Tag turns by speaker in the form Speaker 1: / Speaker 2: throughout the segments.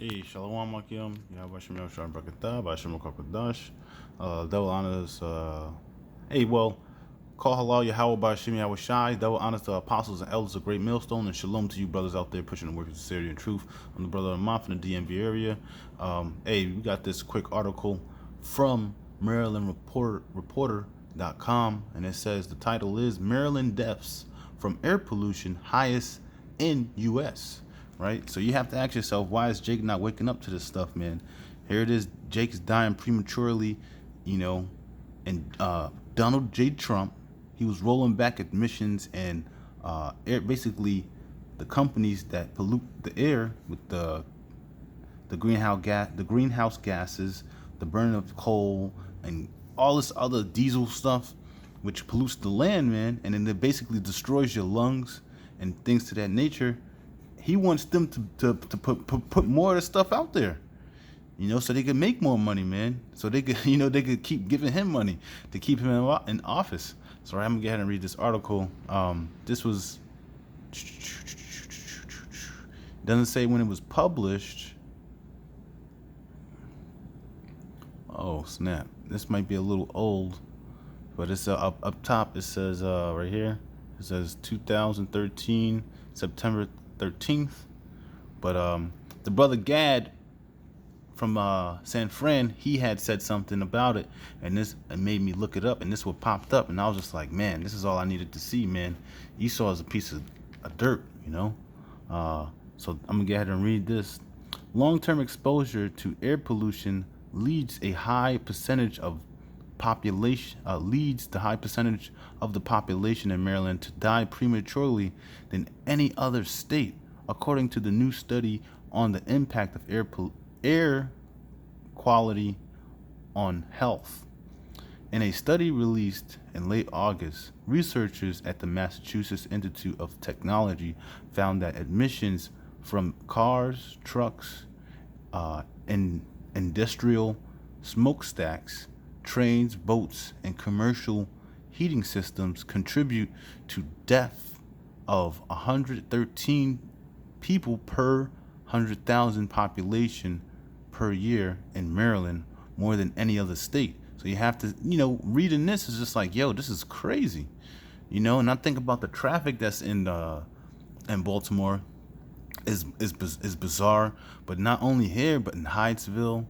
Speaker 1: Hey, Shalom Akim, Yahweh Shem Shah Brakatah, Bashem Kakadash. Double honors, hey, well, call halal Yahweh Bashem Yahweh Shai. Double honors to apostles and elders of Great Millstone, and shalom to you brothers out there pushing the work of sincerity and truth. I'm the brother of Mount from the DMV area. Hey, we got this quick article from MarylandReporter.com, and it says the title is Maryland Deaths from Air Pollution Highest in U.S., right? So you have to ask yourself, why is Jake not waking up to this stuff, man? Here it is, Jake's dying prematurely, and Donald J. Trump, he was rolling back admissions and basically the companies that pollute the air with the greenhouse gases, the burning of coal, and all this other diesel stuff, which pollutes the land, man, and then it basically destroys your lungs and things to that nature. He wants them to put more of the stuff out there, so they could make more money, man. So they could, they could keep giving him money to keep him in office. So I'm gonna go ahead and read this article. This was, doesn't say when it was published. Oh snap! This might be a little old, but it's up top. It says right here. It says 2013 September 13th. But the brother Gad from San Fran, he had said something about it, and it made me look it up, and this what popped up, and I was just like, man, this is all I needed to see, man. Esau is a piece of dirt, so I'm gonna go ahead and read this. Long-term exposure to air pollution leads the high percentage of the population in Maryland to die prematurely than any other state, according to the new study on the impact of air quality on health. In a study released in late August, researchers at the Massachusetts Institute of Technology found that emissions from cars, trucks, and industrial smokestacks, trains, boats, and commercial heating systems contribute to death of 113 people per 100,000 population per year in Maryland, more than any other state. So you have to, reading this is just like, yo, this is crazy, and I think about the traffic that's in Baltimore is bizarre, but not only here, but in Hyattsville,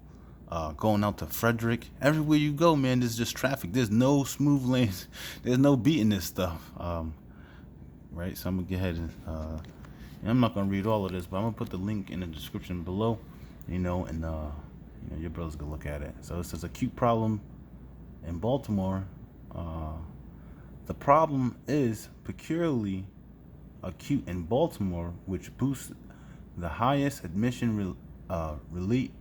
Speaker 1: going out to Frederick, everywhere you go, man, there's just traffic. There's no smooth lanes. There's no beating this stuff, right? So I'm gonna go ahead and I'm not gonna read all of this, but I'm gonna put the link in the description below, and your brothers can look at it. So it says acute problem in Baltimore. The problem is peculiarly acute in Baltimore, which boosts the highest admission related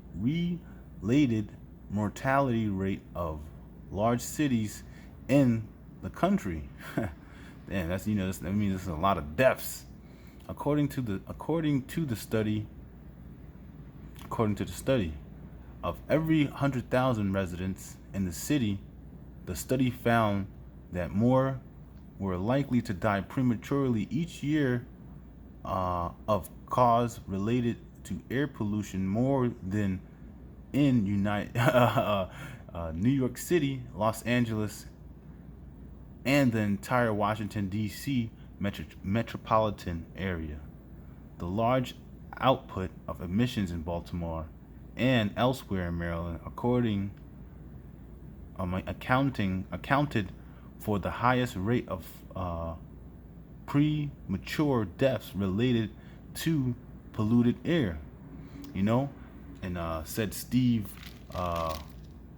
Speaker 1: mortality rate of large cities in the country. Damn, that means there's a lot of deaths. According to the study, of every 100,000 residents in the city, the study found that more were likely to die prematurely each year of cause related to air pollution more than in New York City, Los Angeles, and the entire Washington, D.C. metropolitan area. The large output of emissions in Baltimore and elsewhere in Maryland, accounted for the highest rate of premature deaths related to polluted air. And said Steve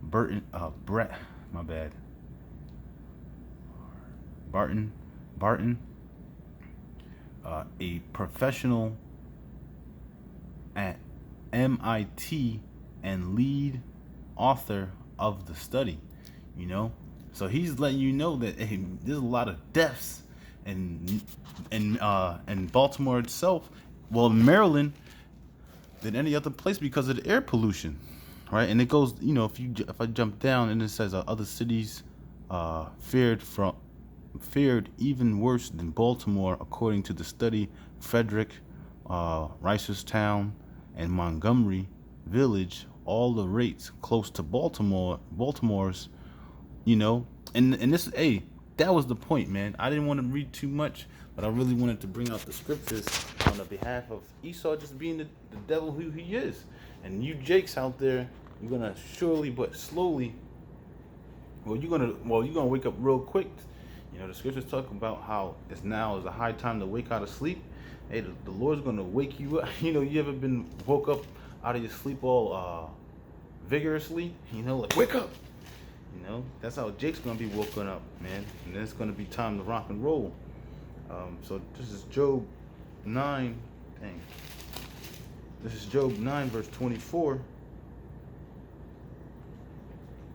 Speaker 1: Barton, a professional at MIT and lead author of the study. So he's letting you know that there's a lot of deaths in Baltimore itself, well, Maryland, than any other place because of the air pollution, right? And it goes, if I jump down and it says other cities fared even worse than Baltimore, according to the study. Frederick, Reisterstown, and Montgomery Village, all the rates close to Baltimore's, you know, and this, hey, that was the point, man. I didn't want to read too much, but I really wanted to bring out the scriptures on the behalf of Esau just being the devil who he is. And you Jakes out there, you're gonna surely but slowly, you're gonna wake up real quick. You know, the scriptures talk about how now is a high time to wake out of sleep. Hey, the Lord's gonna wake you up. You know, you ever been woke up out of your sleep all vigorously? You know, like, wake up. You know, that's how Jake's gonna be woken up, man. And then it's gonna be time to rock and roll. So this is Job 9. Dang. This is Job 9, verse 24.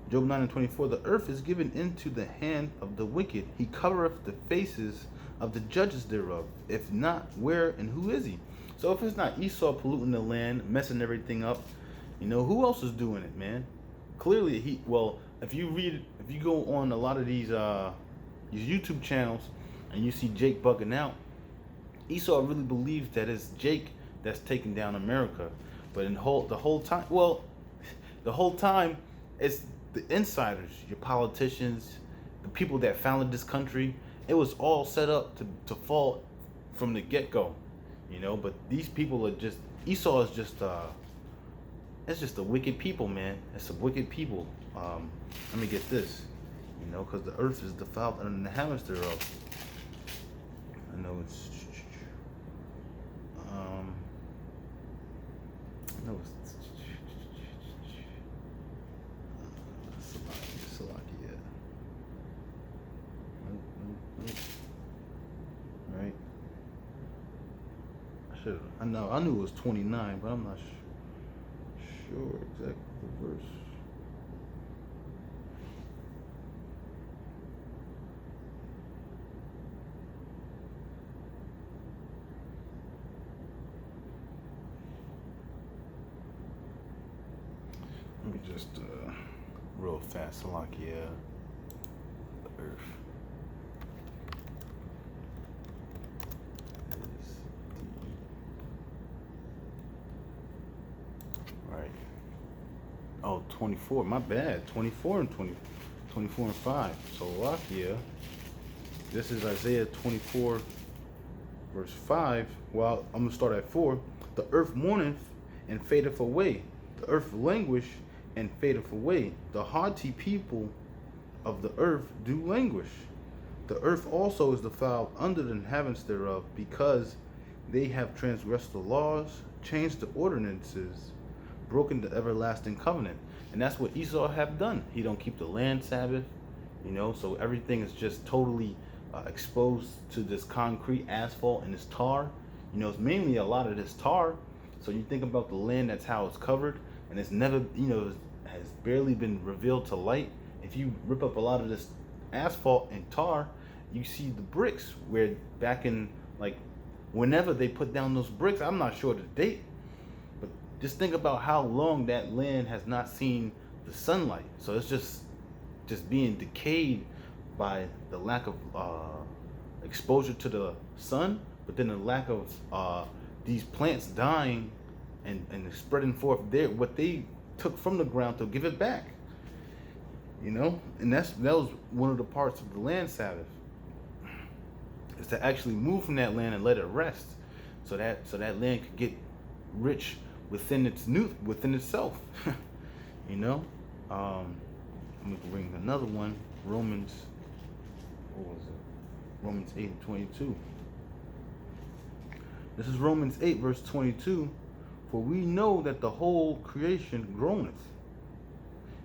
Speaker 1: Job 9 and 24. The earth is given into the hand of the wicked. He covereth the faces of the judges thereof. If not, where and who is he? So if it's not Esau polluting the land, messing everything up, you know, who else is doing it, man? Clearly, if you go on a lot of these YouTube channels and you see Jake bugging out, Esau really believes that it's Jake that's taking down America. But the whole time, it's the insiders, your politicians, the people that founded this country. It was all set up to fall from the get-go, you know. But these people are just, Esau is just it's just a wicked people, man. It's a wicked people. Let me get this, you know, because the earth is defiled and the heavens thereof. I know it's Salakia. Right. I knew it was 29, but I'm not sure exactly the verse. Let me just real fast, Salakia. The earth is right. Oh, 24. My bad. 24 and 20. 24 and 5. So Salakia. This is Isaiah 24, verse 5. Well, I'm gonna start at 4. The earth mourneth and fadeth away. The earth languish and fadeth away. The haughty people of the earth do languish. The earth also is defiled under the heavens thereof, because they have transgressed the laws, changed the ordinances, broken the everlasting covenant. And that's what Esau have done. He don't keep the land Sabbath, you know, so everything is just totally exposed to this concrete asphalt and this tar. You know, it's mainly a lot of this tar. So you think about the land, that's how it's covered, and it's never, you know, has barely been revealed to light. If you rip up a lot of this asphalt and tar, you see the bricks, where back in, like, whenever they put down those bricks, I'm not sure the date, but just think about how long that land has not seen the sunlight. So it's just being decayed by the lack of exposure to the sun, but then the lack of these plants dying and spreading forth what they took from the ground to give it back. You know, and that was one of the parts of the land Sabbath, is to actually move from that land and let it rest, so that land could get rich within itself. You know, I'm gonna bring another one. Romans 8:22. This is Romans 8, verse 22. For we know that the whole creation groaneth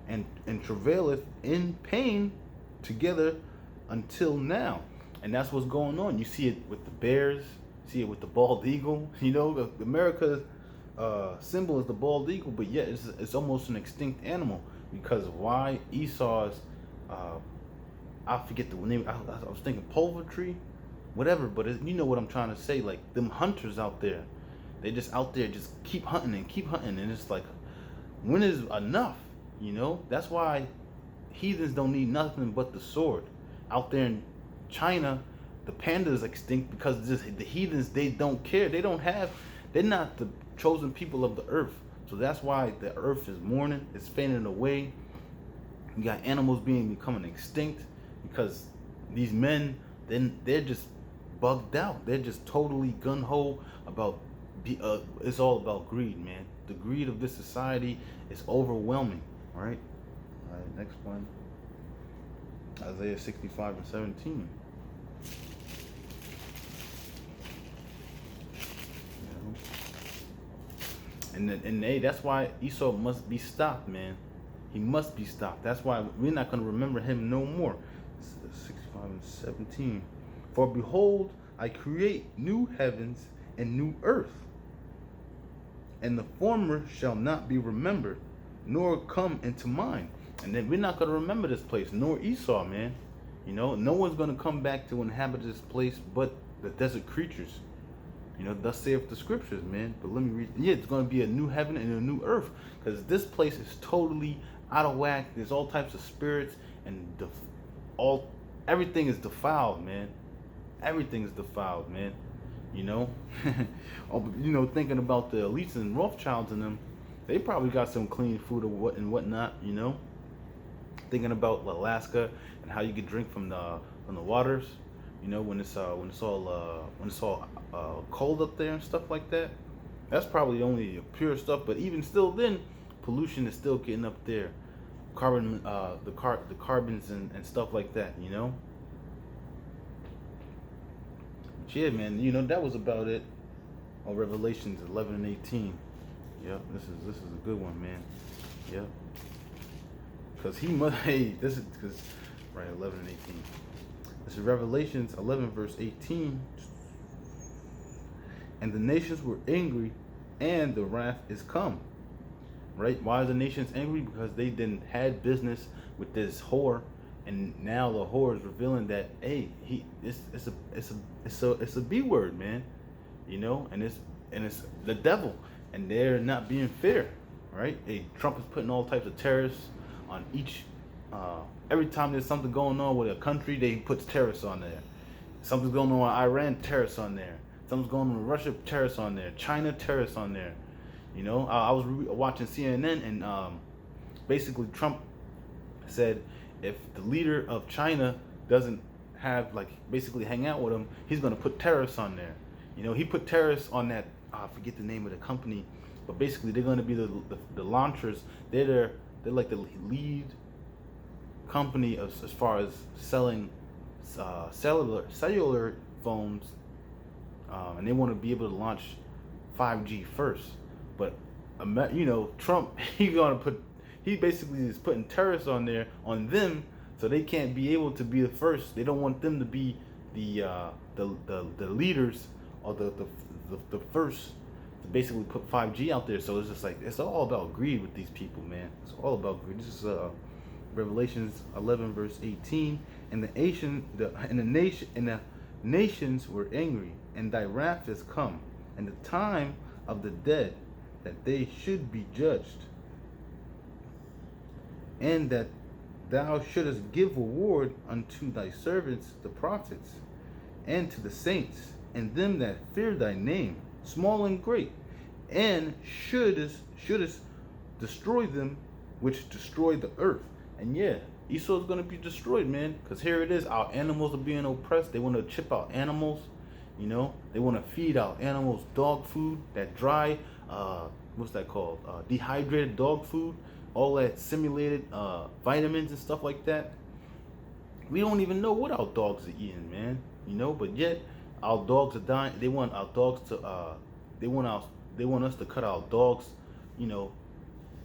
Speaker 1: and travaileth in pain together until now. And that's what's going on. You see it with the bears, see it with the bald eagle. You know, America's symbol is the bald eagle, but yet it's almost an extinct animal. Because why? Esau's, I forget the name, I was thinking poultry, whatever, but you know what I'm trying to say. Like, them hunters out there, they just out there just keep hunting, and it's like, when is enough? You know, that's why heathens don't need nothing but the sword. Out there in China, the panda is extinct because the heathens, they don't care. They're not chosen people of the earth. So that's why the earth is mourning, it's fading away. You got animals becoming extinct because these men, then they're just bugged out. They're just totally gun ho about. It's all about greed, man. The greed of this society is overwhelming. Right. All right. Next one. Isaiah 65:17. And hey, that's why Esau must be stopped, man. He must be stopped. That's why we're not going to remember him no more. 65:17. For behold, I create new heavens and new earth, and the former shall not be remembered, nor come into mind. And then we're not going to remember this place, nor Esau, man. No one's going to come back to inhabit this place but the desert creatures. Thus saith the scriptures, man. But let me read. Yeah, it's going to be a new heaven and a new earth, because this place is totally out of whack. There's all types of spirits, and everything is defiled, man. Everything is defiled, man. Thinking about the elites and Rothschilds and them, they probably got some clean food and whatnot. Thinking about Alaska and how you can drink from the waters. When it's all cold up there and stuff like that. That's probably only pure stuff. But even still, then pollution is still getting up there. Carbon, the carbons and stuff like that. Yeah, man. That was about it on Revelations 11 and 18. Yep, this is a good one, man. Yep. Because he must. Hey, this is because right 11 and 18. This is Revelations 11 verse 18. And the nations were angry, and the wrath is come. Right? Why are the nations angry? Because they didn't had business with this whore, and now the whore is revealing that hey, it's a B word, man. And it's the devil, and they're not being fair, right? Hey, Trump is putting all types of tariffs on each. Every time there's something going on with a country, they puts tariffs on there. Something's going on with Iran, tariffs on there. Something's going on with Russia, tariffs on there. China, tariffs on there. I was watching CNN, and basically Trump said if the leader of China doesn't have basically hang out with him, he's going to put tariffs on there. He put tariffs on that. I forget the name of the company, but basically they're going to be the launchers. They're like the lead company as far as selling cellular phones, and they want to be able to launch 5G first. But Trump, he basically is putting tariffs on them, so they can't be able to be the first. They don't want them to be the leaders or the first to basically put 5G out there. So it's just it's all about greed with these people, man. It's all about greed. This is Revelations 11 verse 18. And the nations were angry, and thy wrath is come, and the time of the dead, that they should be judged, and that thou shouldest give reward unto thy servants the prophets, and to the saints, and them that fear thy name, small and great, and shouldest destroy them which destroy the earth. And yeah, Esau is going to be destroyed, man, because here it is, our animals are being oppressed. They want to chip out animals. They want to feed our animals dog food, that dry, what's that called? Dehydrated dog food, all that simulated vitamins and stuff like that. We don't even know what our dogs are eating, man. But yet our dogs are dying. They want our dogs to, they want us to cut our dogs,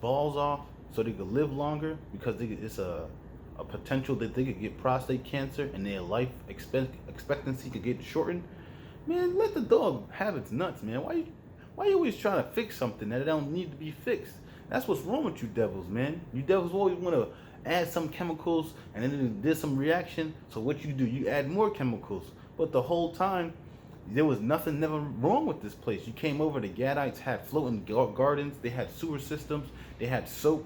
Speaker 1: balls off so they could live longer, because it's a potential that they could get prostate cancer and their life expectancy could get shortened. Man, let the dog have its nuts, man. Why you always trying to fix something that don't need to be fixed? That's what's wrong with you devils, man. You devils always want to add some chemicals, and then there's some reaction. So what you do, you add more chemicals. But the whole time, there was nothing never wrong with this place. You came over, the Gadites had floating gardens. They had sewer systems. They had soap.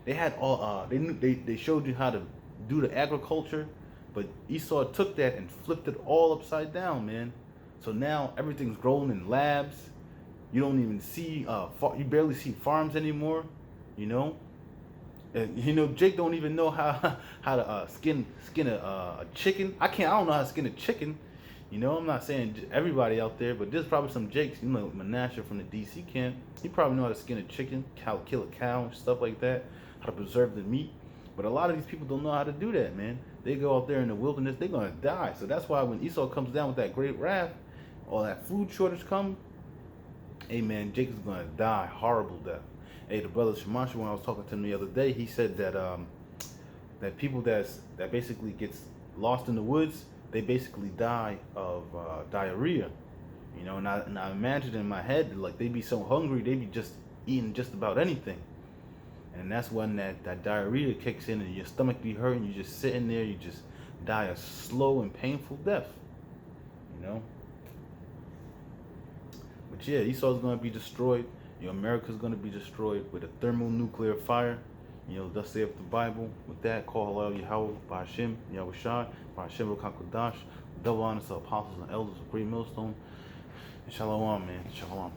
Speaker 1: They had all. They showed you how to do the agriculture. But Esau took that and flipped it all upside down, man. So now everything's grown in labs. You don't even see you barely see farms anymore, you know. And Jake don't even know how how to skin a chicken. I don't know how to skin a chicken. I'm not saying everybody out there, but there's probably some Jakes. Menashe from the DC camp. He probably know how to skin a chicken, kill a cow, stuff like that. How to preserve the meat. But a lot of these people don't know how to do that, man. They go out there in the wilderness, they're gonna die. So that's why when Esau comes down with that great wrath, or that food shortage comes, hey man, Jacob's gonna die horrible death. Hey, the brother Shamash, when I was talking to him the other day, he said that that people that basically gets lost in the woods, they basically die of diarrhea. And I imagine in my head, like, they be so hungry, they be just eating just about anything. And that's when that diarrhea kicks in and your stomach be hurting, you just sitting there, you just die a slow and painful death. But yeah, Esau's gonna be destroyed. America's gonna be destroyed with a thermonuclear fire. Thus saith the Bible. With that, call halal Yahweh, Ba'Hashem, Yahushua, Ba'Hashem Rakakodash, double honors to apostles and elders of Great Millstone. And shalom, man. Shalom.